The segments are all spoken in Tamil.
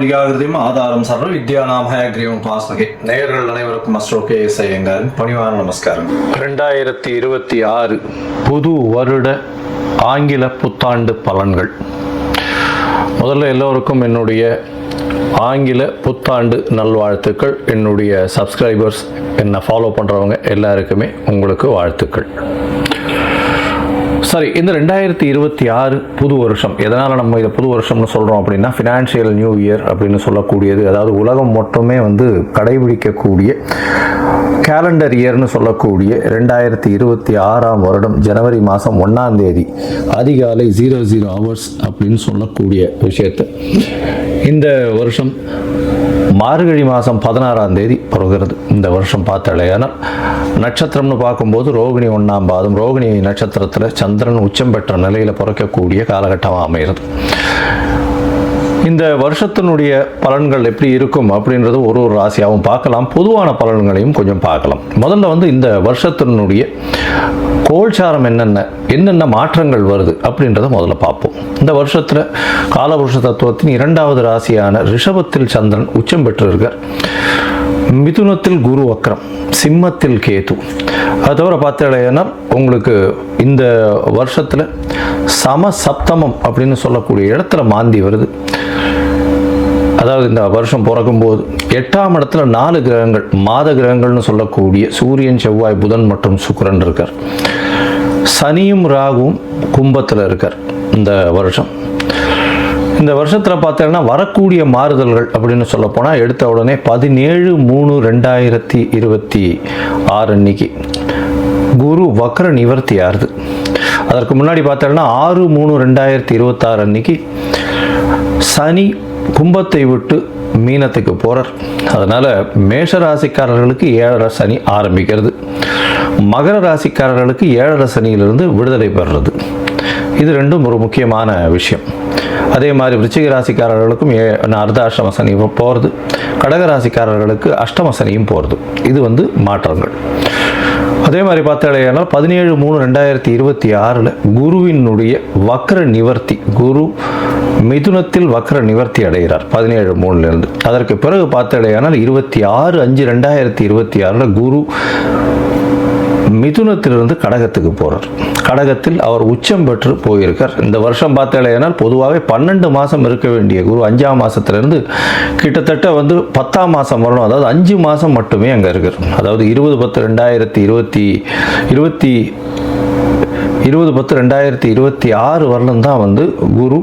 ஆதித்யாவரியாகிருதியும் ஆதாரம் சர்வ வித்யானாம் ஹயக்ரீவம் பாஸ்மகே. நேயர்கள் அனைவருக்கும் அஸ்ட்ரோ KS ஐயங்காரின் பணிவான நமஸ்காரம். 2026 புது வருட ஆங்கில புத்தாண்டு பலன்கள். முதல்ல எல்லோருக்கும் என்னுடைய ஆங்கில புத்தாண்டு நல்வாழ்த்துக்கள். என்னுடைய சப்ஸ்கிரைபர்ஸ், என்னை ஃபாலோ பண்ணுறவங்க எல்லாருக்குமே உங்களுக்கு வாழ்த்துக்கள். சரி, இந்த 2026 புது வருஷம், எதனால் நம்ம இதை புது வருஷம்னு சொல்கிறோம் அப்படின்னா, ஃபினான்ஷியல் நியூ இயர் அப்படின்னு சொல்லக்கூடியது, அதாவது உலகம் மட்டுமே கடைபிடிக்கக்கூடிய கேலண்டர் இயர்னு சொல்லக்கூடிய 2026 வருடம் ஜனவரி மாதம் 1ஆம் தேதி அதிகாலை 00 hours அப்படின்னு சொல்லக்கூடிய விஷயத்தை இந்த வருஷம் மார்கழி மாதம் 16ஆம் தேதி பிறகுறது. இந்த வருஷம் பார்த்தாலேயானால் நட்சத்திரம்னு பார்க்கும்போது ரோகிணி 1ஆம் பாதம், ரோகிணி நட்சத்திரத்தில் சந்திரன் உச்சம் பெற்ற நிலையில் பிறக்கக்கூடிய காலகட்டமாக அமைகிறது. இந்த வருஷத்தினுடைய பலன்கள் எப்படி இருக்கும் அப்படின்றது ஒரு ராசியாகவும் பார்க்கலாம், பொதுவான பலன்களையும் கொஞ்சம் பார்க்கலாம். முதல்ல இந்த வருஷத்தினுடைய கோல்சாரம் என்னென்ன மாற்றங்கள் வருது அப்படின்றத முதல்ல பார்ப்போம். இந்த வருஷத்தில் காலபுருஷ தத்துவத்தின் 2வது ராசியான ரிஷபத்தில் சந்திரன் உச்சம் பெற்றிருக்கார், மிதுனத்தில் குரு வக்ரம், சிம்மத்தில் கேது. அது தவிர பார்த்தீங்கன்னா உங்களுக்கு இந்த வருஷத்தில் சமசப்தமம் அப்படின்னு சொல்லக்கூடிய இடத்துல மாந்தி வருது. அதாவது இந்த வருஷம் பிறக்கும்போது 8ஆம் இடத்துல 4 கிரகங்கள், மாத கிரகங்கள்னு சொல்லக்கூடிய சூரியன், செவ்வாய், புதன் மற்றும் சுக்கிரன் இருக்கார். சனியும் ராகுவும் கும்பத்தில் இருக்கார். இந்த வருஷம் இந்த வருஷத்தில் பார்த்தீங்கன்னா வரக்கூடிய மாறுதல்கள் அப்படின்னு சொல்ல போனால், எடுத்த உடனே 17/3/2026 அன்னைக்கு குரு வக்ர நிவர்த்தி ஆறுது. அதற்கு முன்னாடி பார்த்தோம்னா 6/3/2026 அன்னைக்கு சனி கும்பத்தை விட்டு மீனத்துக்கு போகிறார். அதனால் மேஷ ராசிக்காரர்களுக்கு 7.5 சனி ஆரம்பிக்கிறது, மகர ராசிக்காரர்களுக்கு 7.5 சனியிலிருந்து விடுதலை பெறுறது. இது ரெண்டும் ஒரு முக்கியமான விஷயம். அதே மாதிரி விருச்சிக ராசிக்காரர்களுக்கும் அர்த்தாஷ்டம சனி போகிறது, கடக ராசிக்காரர்களுக்கு அஷ்டம சனியும் போகிறது. இது மாற்றங்கள். அதே மாதிரி பார்த்தாலேயானால் 17/3/2026 குருவினுடைய வக்ர நிவர்த்தி, குரு மிதுனத்தில் வக்ர நிவர்த்தி அடைகிறார் 17/3 அதற்கு பிறகு பார்த்தாலேயானால் 26/5/2026 குரு மிதுனத்திலிருந்து கடகத்துக்கு போகிறார். கடகத்தில் அவர் உச்சம் பெற்று போயிருக்கார். இந்த வருஷம் பார்த்தாலேயானால் பொதுவாகவே 12 மாதம் இருக்க வேண்டிய குரு 5ஆம் மாதத்திலிருந்து கிட்டத்தட்ட 10ஆம் மாதம் வரணும். அதாவது 5 மாதம் மட்டுமே அங்கே இருக்கார். அதாவது 20/10/2026 வரலும் தான் குரு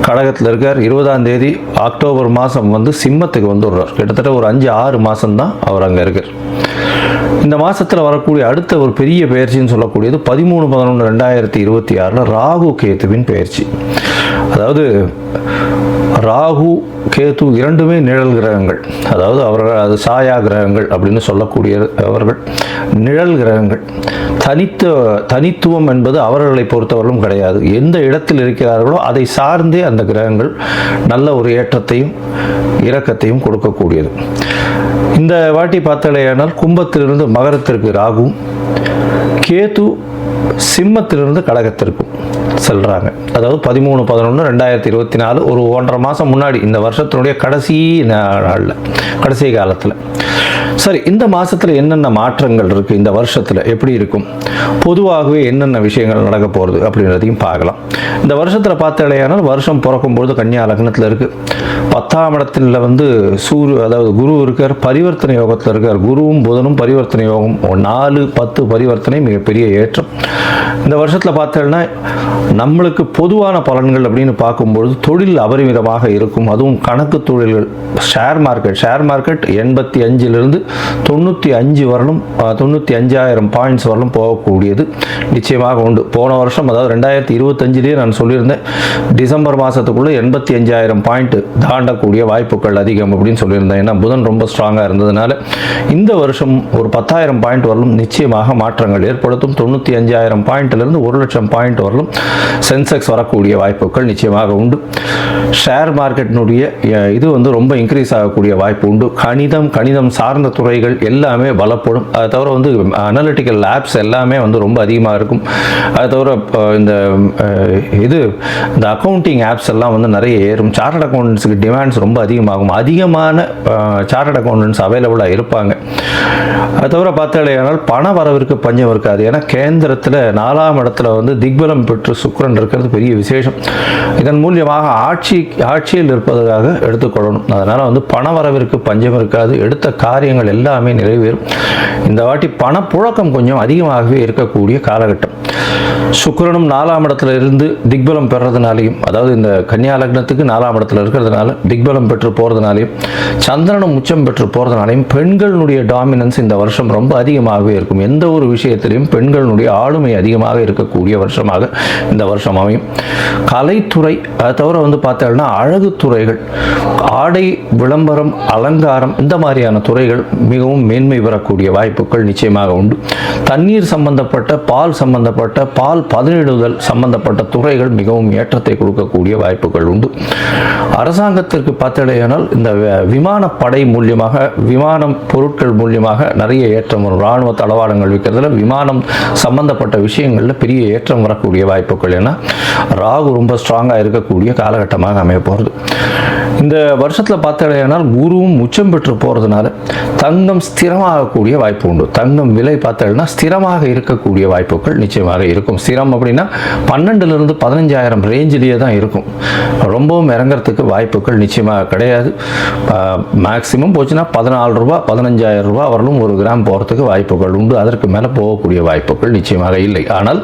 கடகத்தில் இருக்கார். 20ஆம் தேதி அக்டோபர் மாதம் சிம்மத்துக்கு வந்துடுறார். கிட்டத்தட்ட ஒரு 5-6 மாதம் தான் அவர் அங்கே இருக்கார். இந்த மாதத்தில் வரக்கூடிய அடுத்த ஒரு பெரிய பயிற்சின்னு சொல்லக்கூடியது 13/11/2026 ராகு கேத்துவின் பயிற்சி. அதாவது ராகு கேது இரண்டுமே நிழல் கிரகங்கள், அதாவது அவர்கள் அது சாயா கிரகங்கள் அப்படின்னு சொல்லக்கூடிய அவர்கள் நிழல் கிரகங்கள். தனித்துவம் என்பது அவர்களை பொறுத்தவரையிலும் கிடையாது. எந்த இடத்தில் இருக்கிறார்களோ அதை சார்ந்தே அந்த கிரகங்கள் நல்ல ஒரு ஏற்றத்தையும் இரக்கத்தையும் கொடுக்கக்கூடியது. இந்த வாட்டி பார்த்தாலேயானால் கும்பத்திலிருந்து மகரத்திற்கு ராகுவும், கேது சிம்மத்திலிருந்து கடகத்திற்கும் செல்றாங்க. அதாவது 13/11/2024 ஒரு 1.5 மாதம் முன்னாடி, இந்த வருஷத்தினுடைய கடைசி நாளில், கடைசி காலத்தில். சரி, இந்த மாதத்தில் என்னென்ன மாற்றங்கள் இருக்குது, இந்த வருஷத்தில் எப்படி இருக்கும், பொதுவாகவே என்னென்ன விஷயங்கள் நடக்க போகிறது அப்படின்றதையும் பார்க்கலாம். இந்த வருஷத்தில் பார்த்தாலேயானால் வருஷம் பிறக்கும்பொழுது கன்னியா லக்னத்தில் இருக்குது. 10ஆம் இடத்துல அதாவது குரு இருக்கார், பரிவர்த்தனை யோகத்தில் இருக்கார். குருவும் புதனும் பரிவர்த்தனை யோகம், 4-10 பரிவர்த்தனை மிகப்பெரிய ஏற்றம். இந்த வருஷத்தில் பார்த்தோம்னா நம்மளுக்கு பொதுவான பலன்கள் அப்படின்னு பார்க்கும்பொழுது தொழில் அபரிமிதமாக இருக்கும். அதுவும் கணக்கு தொழில்கள், ஷேர் மார்க்கெட் 85 95 வரலும் 95,000 பாயிண்ட்ஸ் வரலும் போகக்கூடியது நிச்சயமாக உண்டு. போன வருஷம், அதாவது 2025 நான் சொல்லியிருந்தேன், டிசம்பர் மாதத்துக்குள்ளே 85,000 பாயிண்ட் தாண்டக்கூடிய வாய்ப்புகள் அதிகம் அப்படின்னு சொல்லியிருந்தேன். ஏன்னா புதன் ரொம்ப ஸ்ட்ராங்காக இருந்ததுனால இந்த வருஷம் ஒரு 10,000 பாயிண்ட் வரலும் நிச்சயமாக மாற்றங்கள் ஏற்படுத்தும். 95,000 பாயிண்ட்லேருந்து 1,00,000 பாயிண்ட் வரலும் சென்செக்ஸ் வரக்கூடிய வாய்ப்புகள் நிச்சயமாக உண்டு. ஷேர் மார்க்கெட்டினுடைய இது ரொம்ப இன்க்ரீஸ் ஆகக்கூடிய வாய்ப்பு உண்டு. கணிதம் சார்ந்த துறைகள் எல்லாமே பலப்படும். அதை தவிர வந்து அனலிட்டிக்கல் லேப்ஸ் எல்லாமே வந்து ரொம்ப அதிகமாக இருக்கும். அதை தவிர இந்த அக்கௌண்டிங் ஆப்ஸ் எல்லாம் வந்து நிறைய ஏறும். சார்ட்டர்ட் அக்கௌண்டன்ஸுக்கு டிமாண்ட்ஸ் ரொம்ப அதிகமாகும். அதிகமான சார்ட்டர்ட் அக்கௌண்டன்ஸ் அவைலபிளாக இருப்பாங்க. அதை தவிர பார்த்தாலேயானால் பண வரவிற்கு பஞ்சம் இருக்காது. ஏன்னா கேந்திரத்தில் 4ஆம் இடத்துல வந்து திக்பலம் பெற்று சுக்கிரன் இருக்கிறது பெரிய விசேஷம். இதன் மூலியமாக ஆட்சியில் இருப்பதற்காக எடுத்துக்கொள்ளணும். அதனால் வந்து பண வரவிற்கு பஞ்சம் இருக்காது. எடுத்த காரியங்கள் எல்லாமே நிறைவேறும். இந்த வாட்டி பணப்புழக்கம் கொஞ்சம் அதிகமாகவே இருக்கக்கூடிய காலகட்டம். சுக்கிரனும் 4ஆம் இடத்துல இருந்து திக்பலம் பெறதுனாலையும், அதாவது இந்த கன்னியா லக்னத்துக்கு 4ஆம் இடத்துல இருக்கிறதுனால திக்பலம் பெற்று போகிறதுனாலையும், சந்திரனும் உச்சம் பெற்று போகிறதுனாலையும் பெண்களுடைய டாமினன்ஸ் இந்த வருஷம் ரொம்ப அதிகமாகவே இருக்கும். எந்த ஒரு விஷயத்திலையும் பெண்களுடைய ஆளுமை அதிகமாக இருக்கக்கூடிய வருஷமாக இந்த வருஷம் அமையும். கலைத்துறை, அதை தவிர வந்து பார்த்தோம்னா அழகு துறைகள், ஆடை விளம்பரம், அலங்காரம், இந்த மாதிரியான துறைகள் மிகவும் மேன்மை பெறக்கூடிய வாய்ப்புகள் நிச்சயமாக உண்டு. தண்ணீர் சம்பந்தப்பட்ட, பால் சம்பந்தப்பட்ட, பால் பதனிடுதல் சம்பந்தப்பட்ட துறைகள் மிகவும் ஏற்றத்தை கொடுக்கக்கூடிய வாய்ப்புகள் உண்டு. அரசாங்கத்திற்கு பார்த்தடையானால் இந்த விமானப்படை மூலியமாக, விமானம் பொருட்கள் மூலியமாக நிறைய ஏற்றம் வரும். இராணுவ தளவாடங்கள் விற்கிறதுல, விமானம் சம்பந்தப்பட்ட விஷயங்களில் பெரிய ஏற்றம் வரக்கூடிய வாய்ப்புகள். ஏன்னா ராகு ரொம்ப ஸ்ட்ராங்காக இருக்கக்கூடிய காலகட்டமாக அமைய போகிறது. இந்த வருஷத்தில் பார்த்தடையானால் குருவும் உச்சம் பெற்று போகிறதுனால தங்கம் ஸ்திரமாகக்கூடிய வாய்ப்பு உண்டு. தங்கம் விலை பார்த்தோம்னா ஸ்திரமாக இருக்கக்கூடிய வாய்ப்புகள் நிச்சயமாக இருக்கும். ஸ்திரம் அப்படின்னா 12,000 to 15,000 ரேஞ்சிலேயே தான் இருக்கும். ரொம்பவும் இறங்கிறதுக்கு வாய்ப்புகள் நிச்சயமாக கிடையாது. மேக்சிமம் போச்சுன்னா 14 ரூபா 15,000 ரூபா வரலும் 1 கிராம் போகிறதுக்கு வாய்ப்புகள் உண்டு. அதற்கு மேலே போகக்கூடிய வாய்ப்புகள் நிச்சயமாக இல்லை. ஆனால்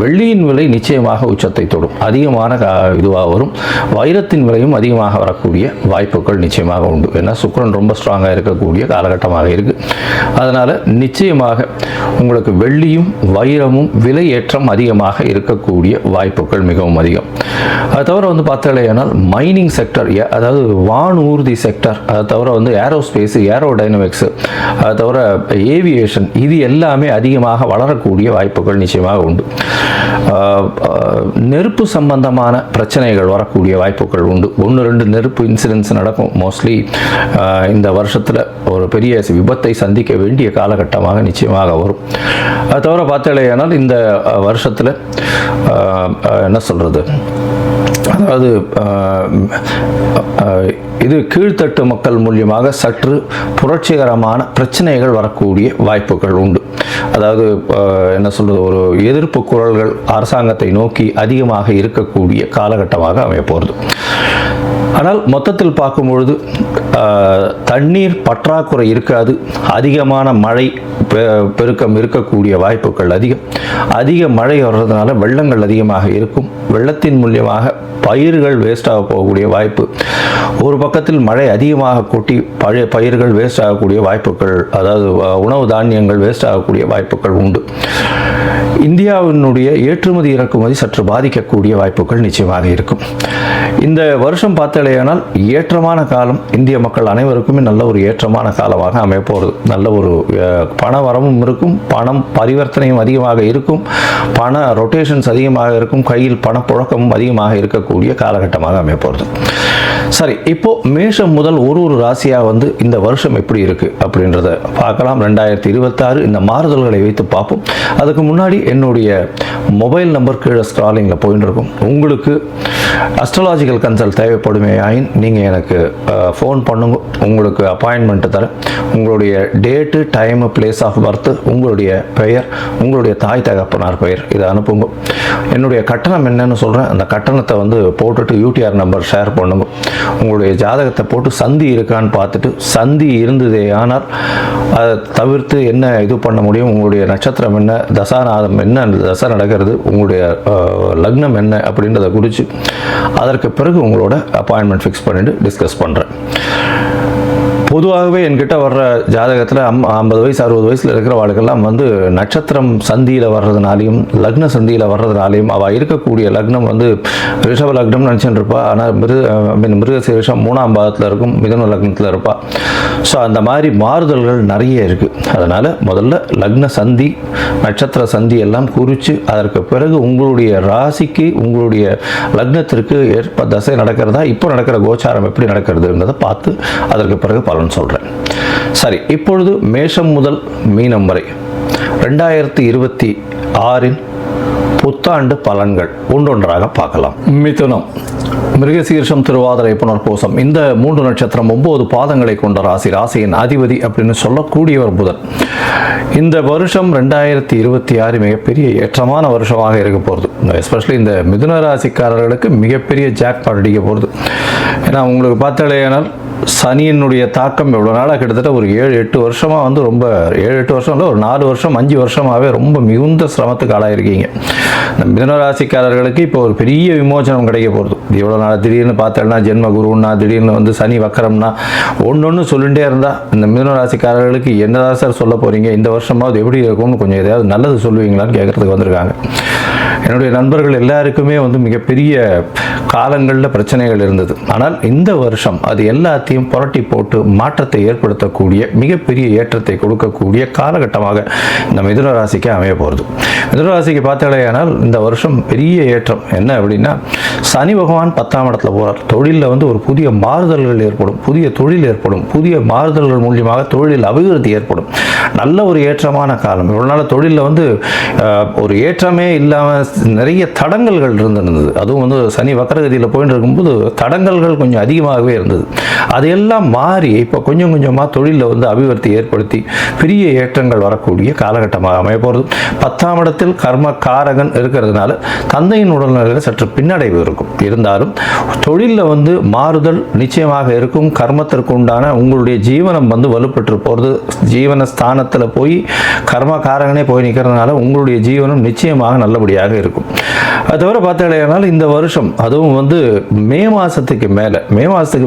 வெள்ளியின் விலை நிச்சயமாக உச்சத்தை தொடும், அதிகமான இதுவாக வரும். வைரத்தின் விலையும் அதிகமாக வரக்கூடிய வாய்ப்புகள் நிச்சயமாக உண்டு. ஏன்னா சுக்கிரன் ரொம்ப ஸ்ட்ராங்காக இருக்கக்கூடிய காலகட்டமாக இருக்கு. அதனால நிச்சயமாக உங்களுக்கு வெள்ளியும் வைரமும் விலை ஏற்றம் அதிகமாக இருக்கக்கூடிய வாய்ப்புகள் மிகவும் அதிகம். அது தவிர வந்து பார்த்தாலேயானால் மைனிங் செக்டர், அதாவது வானூர்தி செக்டர், அது தவிர வந்து ஏரோஸ்பேஸ், ஏரோடைனமிக்ஸ், அது தவிர ஏவியேஷன், இது எல்லாமே அதிகமாக வளரக்கூடிய வாய்ப்புகள் நிச்சயமாக உண்டு. நெருப்பு சம்பந்தமான பிரச்சனைகள் வரக்கூடிய வாய்ப்புகள் உண்டு. 1-2 நெருப்பு இன்சிடென்ட்ஸ் நடக்கும். மோஸ்ட்லி இந்த வருஷத்தில் ஒரு பெரிய விபத்தை சந்திக்க வேண்டிய காலகட்டமாக நிச்சயமாக வரும். அது தவிர பார்த்தாலேயானால் இந்த வருஷத்தில் என்ன சொல்கிறது, அதாவது இது கீழ்த்தட்டு மக்கள் மூலியமாக சற்று புரட்சிகரமான பிரச்சனைகள் வரக்கூடிய வாய்ப்புகள் உண்டு. அதாவது என்ன சொல்கிறது, ஒரு எதிர்ப்பு குரல்கள் அரசாங்கத்தை நோக்கி அதிகமாக இருக்கக்கூடிய காலகட்டமாக அமைய போகிறது. ஆனால் மொத்தத்தில் பார்க்கும்பொழுது தண்ணீர் பற்றாக்குறை இருக்காது. அதிகமான மழை பெருக்கம் இருக்கக்கூடிய வாய்ப்புகள் அதிக மழை வர்றதுனால வெள்ளங்கள் அதிகமாக இருக்கும். வெள்ளத்தின் மூலியமாக பயிர்கள் வேஸ்டாக போகக்கூடிய வாய்ப்பு. ஒரு பக்கத்தில் மழை அதிகமாக கொட்டி பழைய பயிர்கள் வேஸ்ட் ஆகக்கூடிய வாய்ப்புகள், அதாவது உணவு தானியங்கள் வேஸ்ட் ஆகக்கூடிய வாய்ப்புகள் உண்டு. இந்தியாவினுடைய ஏற்றுமதி இறக்குமதி சற்று பாதிக்கக்கூடிய வாய்ப்புகள் நிச்சயமாக இருக்கும். இந்த வருஷம் பார்த்தாலேயானால் ஏற்றமான காலம், இந்திய மக்கள் அனைவருக்குமே நல்ல ஒரு ஏற்றமான காலமாக அமைய போகிறது. நல்ல ஒரு பண வரவும் இருக்கும், பணம் பரிவர்த்தனையும் அதிகமாக இருக்கும், பண ரொட்டேஷன்ஸ் அதிகமாக இருக்கும், கையில் பணப்புழக்கமும் அதிகமாக இருக்கக்கூடிய காலகட்டமாக அமைய போகிறது. சரி, இப்போ மேஷம் முதல் ஒரு ராசியாக வந்து இந்த வருஷம் எப்படி இருக்கு அப்படின்றத பார்க்கலாம். 2026 இந்த மாறுதல்களை வைத்து பார்ப்போம். அதுக்கு முன்னாடி என்னுடைய மொபைல் நம்பர் கீழே ஸ்க்ராலிங்கில் போயிட்டு இருக்கும். உங்களுக்கு அஸ்ட்ராலாஜிக்கல் கன்சல்ட் தேவைப்படுமே ஆயின் நீங்கள் எனக்கு ஃபோன் பண்ணுங்க. உங்களுக்கு அப்பாயின்மெண்ட்டு தரேன். உங்களுடைய date, time, place of birth, உங்களுடைய பெயர், உங்களுடைய தாய் தகப்பனார் பெயர், இதை அனுப்புங்க. என்னுடைய கட்டணம் என்னன்னு சொல்கிறேன். அந்த கட்டணத்தை வந்து போட்டுட்டு யூடிஆர் நம்பர் ஷேர் பண்ணுங்க. உங்களுடைய ஜாதகத்தை போட்டு சந்தி இருக்கான்னு பார்த்துட்டு, சந்தி இருந்ததே ஆனால் அதை தவிர்த்து என்ன இது பண்ண முடியும், உங்களுடைய நட்சத்திரம் என்ன, தசாநாதம் என்ன, தசை நடக்கிறது, உங்களுடைய லக்னம் என்ன அப்படின்றத குறித்து அதற்கு பிறகு உங்களோட அப்பாயின்மெண்ட் ஃபிக்ஸ் பண்ணிட்டு டிஸ்கஸ் பண்ணுறேன். பொதுவாகவே என்கிட்ட வர்ற ஜாதகத்தில் 50 வயசு 60 வயசில் இருக்கிற வாழ்க்கெல்லாம் வந்து நட்சத்திரம் சந்தியில் வர்றதுனாலையும் லக்ன சந்தியில் வர்றதுனாலையும் அவள் இருக்கக்கூடிய லக்னம் வந்து ரிஷப லக்னம் நினச்சிட்டு இருப்பாள். ஆனால் மிருகசீரிஷம் 3ஆம் பாதத்தில் இருக்கும், மிதுன லக்னத்தில் இருப்பாள். ஸோ அந்த மாதிரி மாறுதல்கள் நிறைய இருக்குது. அதனால் முதல்ல லக்ன சந்தி, நட்சத்திர சந்தி எல்லாம் குறித்து அதற்கு பிறகு உங்களுடைய ராசிக்கு, உங்களுடைய லக்னத்திற்கு ஏற்ப தசை நடக்கிறதா, இப்போ நடக்கிற கோச்சாரம் எப்படி நடக்கிறதுன்றதை பார்த்து அதற்கு பிறகு பலன் பலன் சொல்கிறேன். சரி, இப்பொழுது மேஷம் முதல் மீனம் வரை 2026 புத்தாண்டு பலன்கள் ஒன்றொன்றாக பார்க்கலாம். மிதுனம், மிருகசீர்ஷம், திருவாதிரை, புனர்பூசம், இந்த 3 நட்சத்திரம் 9 பாதங்களை கொண்ட ராசி. ராசியின் அதிபதி அப்படின்னு சொல்லக்கூடியவர் புதன். இந்த வருஷம் 2026 மிகப்பெரிய ஏற்றமான வருஷமாக இருக்க போகிறது. எஸ்பெஷலி இந்த மிதுன ராசிக்காரர்களுக்கு மிகப்பெரிய ஜாக்பாட் அடிக்க போகிறது. ஏன்னா உங்களுக்கு பார்த்தாலேனால் சனியினுடைய தாக்கம் எவ்வளோ நாளாக கிட்டத்தட்ட ஒரு 7-8 வருஷமாக வந்து ரொம்ப 7-8 வருஷம் இல்லை, ஒரு 4 வருஷம் 5 வருஷமாகவே ரொம்ப மிகுந்த சிரமத்துக்கு ஆளாயிருக்கீங்க. இந்த மிதுனராசிக்காரர்களுக்கு இப்போ ஒரு பெரிய விமோசனம் கிடைக்க போகிறது. எவ்வளோ நாள் திடீர்னு பார்த்தோம்னா ஜென்ம குருன்னா, திடீர்னு வந்து சனி வக்கரம்னா, ஒன்று சொல்லிகிட்டே இருந்தால் இந்த மிதுனராசிக்காரர்களுக்கு என்னதான் சார் சொல்ல போகிறீங்க, இந்த வருஷமாவது எப்படி இருக்கும்னு கொஞ்சம் எதாவது நல்லது சொல்லுவீங்களான்னு கேட்குறதுக்கு வந்திருக்காங்க. என்னுடைய நண்பர்கள் எல்லாருக்குமே வந்து மிகப்பெரிய காலங்களில் பிரச்சனைகள் இருந்தது. ஆனால் இந்த வருஷம் அது எல்லாத்தையும் புரட்டி போட்டு மாற்றத்தை ஏற்படுத்தக்கூடிய மிகப்பெரிய ஏற்றத்தை கொடுக்கக்கூடிய காலகட்டமாக இந்த மிதுன ராசிக்கு அமைய போகிறது. மிதுன ராசிக்கு பார்த்தாலேயானால் இந்த வருஷம் பெரிய ஏற்றம் என்ன அப்படின்னா, சனி பகவான் 10ஆம் இடத்துல போகிறார். தொழிலில் வந்து ஒரு புதிய மாறுதல்கள் ஏற்படும், புதிய தொழில் ஏற்படும், புதிய மாறுதல்கள் மூலியமாக தொழிலில் அபிவிருத்தி ஏற்படும். நல்ல ஒரு ஏற்றமான காலம். இவ்வளோ நாள் தொழிலில் வந்து ஒரு ஏற்றமே இல்லாமல் நிறைய தடங்கல்கள் இருந்திருந்தது. அதுவும் வந்து சனி வக்கரகதியில் போயிட்டு இருக்கும்போது தடங்கல்கள் கொஞ்சம் அதிகமாகவே இருந்தது. அதையெல்லாம் மாறி இப்போ கொஞ்சம் கொஞ்சமாக தொழிலில் வந்து அபிவிருத்தி ஏற்படுத்தி பெரிய ஏற்றங்கள் வரக்கூடிய காலகட்டமாக அமைய போகிறது. 10ஆம் இடத்தில் கர்ம காரகன் இருக்கிறதுனால தந்தையின் உடல்நிலையில் சற்று பின்னடைவு இருக்கும். இருந்தாலும் தொழிலில் வந்து மாறுதல் நிச்சயமாக இருக்கும். கர்மத்திற்கு உண்டான உங்களுடைய ஜீவனம் வந்து வலுப்பெற்று போகிறது. ஜீவன ஸ்தானத்தில் போய் கர்ம காரகனே போய் நிற்கிறதுனால உங்களுடைய ஜீவனம் நிச்சயமாக நல்லபடியாக இருக்கும். அது தவிர பார்த்தாலேனால் இந்த வருஷம் அதுவும் வந்து மே மாதத்துக்கு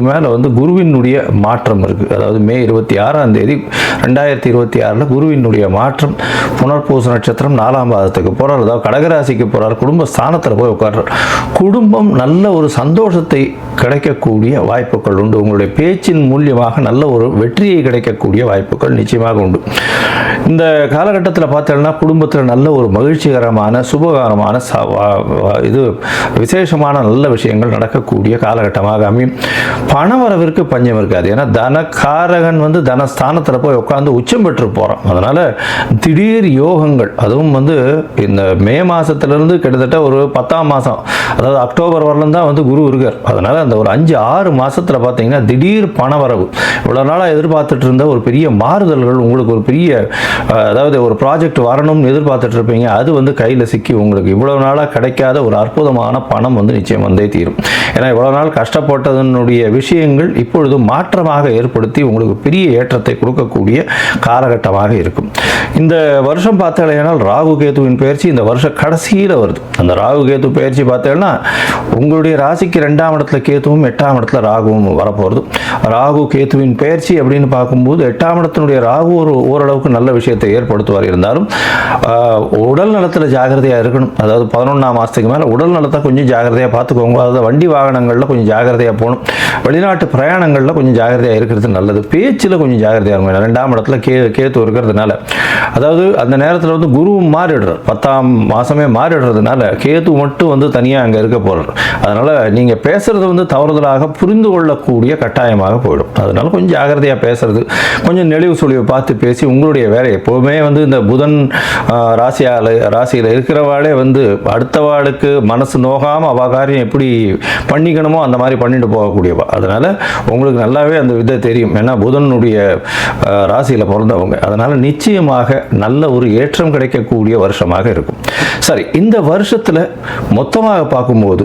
மேலே வந்து குருவினுடைய மாற்றம் இருக்குது. அதாவது மே 26ஆம் தேதி 2026 குருவினுடைய மாற்றம் புனர்பூச நட்சத்திரம் 4ஆம் பாதத்துக்கு போகிறார். அதாவது கடகராசிக்கு போகிறார். குடும்ப ஸ்தானத்தில் போய் உட்கார்றார். குடும்பம் நல்ல ஒரு சந்தோஷத்தை கிடைக்கக்கூடிய வாய்ப்புகள் உண்டு. உங்களுடைய பேச்சின் மூலியமாக நல்ல ஒரு வெற்றியை கிடைக்கக்கூடிய வாய்ப்புகள் நிச்சயமாக உண்டு. இந்த காலகட்டத்தில் பார்த்தோம்னா குடும்பத்தில் நல்ல ஒரு மகிழ்ச்சிகரமான சுபகாரமான இது விசேஷமான நல்ல விஷயங்கள் நடக்கக்கூடிய காலகட்டமாக அமையும். பணவரவிற்கு பஞ்சம் இருக்காது. ஏன்னா தனக்காரகன் வந்து தனஸ்தானத்தில் போய் உட்காந்து உச்சம் பெற்று போகிறான். அதனால் திடீர் யோகங்கள், அதுவும் வந்து இந்த மே மாதத்துலேருந்து கிட்டத்தட்ட ஒரு 10ஆம் மாதம், அதாவது அக்டோபர் வரலும் தான் வந்து குரு இருக்கார். அதனால் அந்த ஒரு 5-6 மாதத்தில் பார்த்தீங்கன்னா திடீர் பணவரவு, இவ்வளோ நாளாக எதிர்பார்த்துட்டு இருந்த ஒரு பெரிய மாறுதல்கள், உங்களுக்கு ஒரு பெரிய அதாவது ஒரு ப்ராஜெக்ட் வரணும்னு எதிர்பார்த்துட்டு இருப்பீங்க, அது வந்து கையில் சிக்கி உங்களுக்கு இவ்வளோ நாளாக கிடைக்காத ஒரு அற்புதமான பணம் வந்து நிச்சயம் வந்தே தீரும். ஏன்னா இவ்வளோ நாள் கஷ்டப்பட்டதனுடைய விஷயங்கள் இப்பொழுது மாற்றமாக ஏற்படுத்தி உங்களுக்கு பெரிய ஏற்றத்தை கொடுக்கக்கூடிய காலகட்டமாக இருக்கும். இந்த வருஷம் பார்த்தாலேனால் ராகு கேதுவின் பயிற்சி இந்த வருஷம் கடைசியில் வருது. அந்த ராகு கேது பயிற்சி பார்த்தேன்னா உங்களுடைய ராசிக்கு 2ஆம் இடத்துல கேதுவும் 8ஆம் இடத்துல ராகுவும் வரப்போகிறது. ராகு கேதுவின் பயிற்சி அப்படின்னு பார்க்கும்போது 8ஆம் இடத்தினுடைய ராகு ஓரளவுக்கு நல்ல விஷயத்தை ஏற்படுத்துவார். இருந்தாலும் உடல் நலத்தில் ஜாகிரதையாக இருக்கணும். அதாவது 11ஆம் மாதத்துக்கு மேலே உடல் நலத்தை கொஞ்சம் ஜாகிரதையாக பார்த்துக்கோங்க. அதாவது வண்டி வாகனங்களில் கொஞ்சம் ஜாகிரதையாக போகணும். வெளிநாட்டு பிரயாணங்களில் கொஞ்சம் ஜாகிரதையாக இருக்கிறது நல்லது. பேச்சில் கொஞ்சம் ஜாகிரதையாக இருக்கும். 2ஆம் இடத்துல கேத்து இருக்கிறதுனால, அதாவது அந்த நேரத்தில் வந்து குருவும் மாறிடுறார். 10ஆம் மாதமே மாறிடுறதுனால கேத்து மட்டும் வந்து தனியாக அங்கே இருக்க போகிறார். அதனால் நீங்கள் பேசுகிறது வந்து தவறுதலாக புரிந்து கொள்ளக்கூடிய கட்டாயமாக போயிடும். அதனால் கொஞ்சம் ஜாகிரதையாக பேசுறது, கொஞ்சம் நெளிவு சுழிவை பார்த்து பேசி உங்களுடைய வேலை எப்போவுமே வந்து இந்த புதன் ராசியில் இருக்கிறவாளே வந்து அடுத்தவாளுக்கு மனசு நோகாமல் அவகாரியம் எப்படி பண்ணிக்கணுமோ அந்த மாதிரி பண்ணிட்டு போகக்கூடியவா. அதனால் உங்களுக்கு நல்லாவே அந்த விதை தெரியும். ஏன்னா புதனுடைய ராசியில் பிறந்தவங்க. அதனால் நிச்சயமாக நல்ல ஒரு ஏற்றம் கிடைக்கக்கூடிய வருஷமாக இருக்கும். சரி, இந்த வருஷத்தில் மொத்தமாக பார்க்கும்போது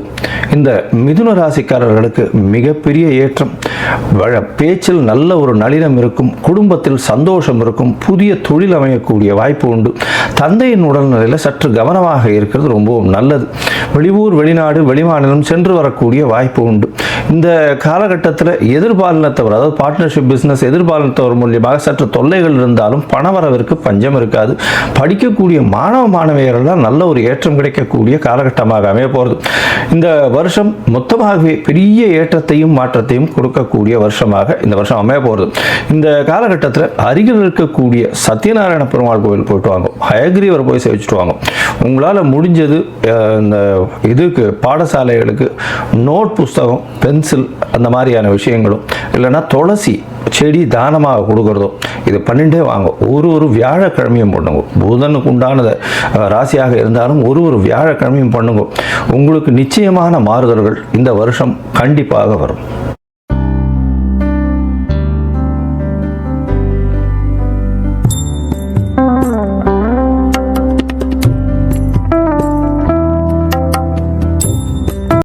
இந்த மிதுன ராசிக்காரர்களுக்கு மிகப்பெரிய ஏற்றம். பேச்சில் நல்ல ஒரு நளினம் இருக்கும். குடும்பத்தில் சந்தோஷம் இருக்கும். புதிய தொழில் அமையக்கூடிய வாய்ப்பு உண்டு. தந்தையின் உடல்நிலையில் சற்று கவனமாக இருக்கிறது ரொம்பவும் நல்லது. வெளியூர், வெளிநாடு, வெளிமாநிலம் சென்று வரக்கூடிய வாய்ப்பு உண்டு. இந்த காலகட்டத்தில் எதிர்பாலினத்தவர், அதாவது பார்ட்னர்ஷிப் பிஸ்னஸ் எதிர்பாலினத்தவர் மூலியமாக சற்று தொல்லைகள் இருந்தாலும் பணவரவிற்கு பஞ்சம் இருக்காது. படிக்கக்கூடிய மாணவ மாணவியர்கள்லாம் நல்ல ஒரு ஏற்றம் கிடைக்கக்கூடிய காலகட்டமாக அமைய போகிறது. இந்த வருஷம் மொத்தமாகவே பெரிய ஏற்றத்தையும் மாற்றத்தையும் கொடுக்கக்கூடிய வருஷமாக இந்த வருஷம் அமைய போகிறது. இந்த காலகட்டத்தில் அருகில் இருக்கக்கூடிய சத்யநாராயண பெருமாள் கோவில் போயிட்டு வாங்க, ஹயக்ரீவர் போய் சேவிச்சுட்டு வாங்க. உங்களால் முடிஞ்சது இந்த இதுக்கு பாடசாலைகளுக்கு நோட் புஸ்தகம், பென்சில் அந்த மாதிரியான விஷயங்களும், இல்லைன்னா துளசி செடி தானமாக கொடுக்குறதோ இது பண்ணிட்டே வாங்க. ஒரு வியாழக்கிழமையும் பண்ணுங்க. புதனுக்கு உண்டானது ராசியாக இருந்தாலும் ஒரு வியாழக்கிழமையும் பண்ணுங்க. உங்களுக்கு நிச்சயமான மாறுதல்கள் இந்த வருஷம் கண்டிப்பாக வரும்.